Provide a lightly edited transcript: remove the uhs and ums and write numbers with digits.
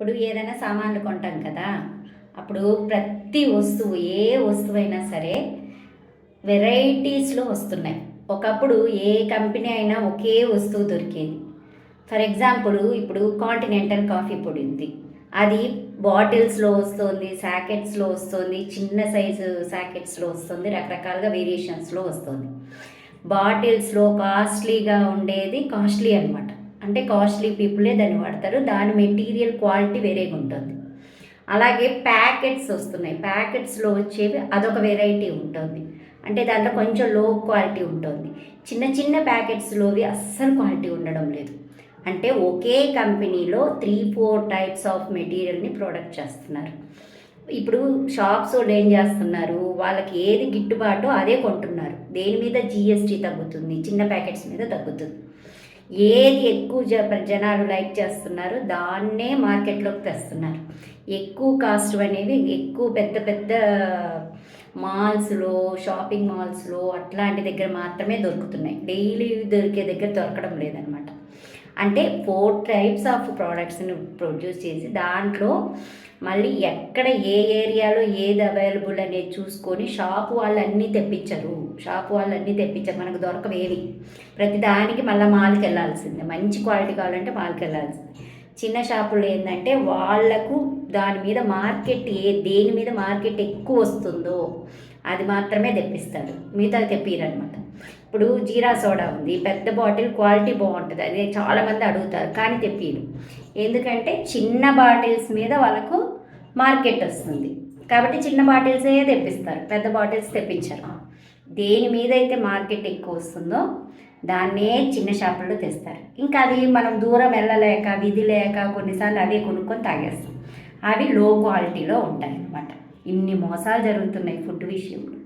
ఇప్పుడు ఏదైనా సామాన్లు కొంటాం కదా, అప్పుడు ప్రతి వస్తువు ఏ వస్తువైనా సరే వెరైటీస్లో వస్తున్నాయి. ఒకప్పుడు ఏ కంపెనీ అయినా ఒకే వస్తువు దొరికేది. ఫర్ ఎగ్జాంపుల్ ఇప్పుడు కాంటినెంటల్ కాఫీ పొడి ఉంది. అది బాటిల్స్లో వస్తుంది, శాకెట్స్లో వస్తుంది, చిన్న సైజు శాకెట్స్లో వస్తుంది, రకరకాలుగా వేరియేషన్స్లో వస్తుంది. బాటిల్స్లో కాస్ట్లీగా ఉండేది కాస్ట్లీ అనమాట. అంటే కాస్ట్లీ పీపులే దాన్ని వాడతారు. దాని మెటీరియల్ క్వాలిటీ వేరేగా ఉంటుంది. అలాగే ప్యాకెట్స్ వస్తున్నాయి. ప్యాకెట్స్లో వచ్చేవి అదొక వెరైటీ ఉంటుంది. అంటే దాంట్లో కొంచెం లో క్వాలిటీ ఉంటుంది. చిన్న చిన్న ప్యాకెట్స్లోవి అస్సలు క్వాలిటీ ఉండడం లేదు. అంటే ఒకే కంపెనీలో 3-4 టైప్స్ ఆఫ్ మెటీరియల్ని ప్రొడక్ట్ చేస్తున్నారు. ఇప్పుడు షాప్స్ వాళ్ళు ఏం చేస్తున్నారు, వాళ్ళకి ఏది గిట్టుబాటో అదే కొంటున్నారు. దేని మీద జిఎస్టీ తగ్గుతుంది, చిన్న ప్యాకెట్స్ మీద తగ్గుతుంది. ఏది ఎక్కువ జనాలు లైక్ చేస్తున్నారు దాన్నే మార్కెట్లోకి తెస్తున్నారు. ఎక్కువ కాస్ట్ అనేవి ఎక్కువ పెద్ద పెద్ద మాల్స్లో, షాపింగ్ మాల్స్లో అట్లాంటి దగ్గర మాత్రమే దొరుకుతున్నాయి. డైలీ దొరికే దగ్గర దొరకడం లేదనమాట. అంటే 4 టైప్స్ ఆఫ్ ప్రోడక్ట్స్ని ప్రొడ్యూస్ చేసి దాంట్లో మళ్ళీ ఎక్కడ ఏ ఏరియాలో ఏది అవైలబుల్ అనేది చూసుకొని షాపు వాళ్ళు అన్నీ తెప్పించరు. మనకు దొరకవేవి. ప్రతి దానికి మళ్ళీ మాల్కి వెళ్ళాల్సిందే. మంచి క్వాలిటీ కావాలంటే మాల్కి వెళ్ళాల్సిందే. చిన్న షాపులు ఏంటంటే వాళ్లకు దాని మీద మార్కెట్ దేని మీద మార్కెట్ ఎక్కువ వస్తుందో అది మాత్రమే తెప్పిస్తాడు, మిగతా తెప్పిరనమాట. ఇప్పుడు జీరా సోడా ఉంది, పెద్ద బాటిల్ క్వాలిటీ బాగుంటుంది, అది చాలామంది అడుగుతారు కానీ తెప్పిరు. ఎందుకంటే చిన్న బాటిల్స్ మీద వాళ్ళకు మార్కెట్ వస్తుంది కాబట్టి చిన్న బాటిల్సే తెప్పిస్తారు, పెద్ద బాటిల్స్ తెప్పించరు. దేని మీద అయితే మార్కెట్ ఎక్కువ వస్తుందో దాన్నే చిన్న షాపుల్లో తెస్తారు. ఇంకా అవి మనం దూరం వెళ్ళలేక విధి లేక కొన్నిసార్లు అవే కొనుక్కొని తాగేస్తాం. అవి లో క్వాలిటీలో ఉంటాయి అన్నమాట. ఇన్ని మోసాలు జరుగుతున్నాయి ఫుడ్ విషయంలో.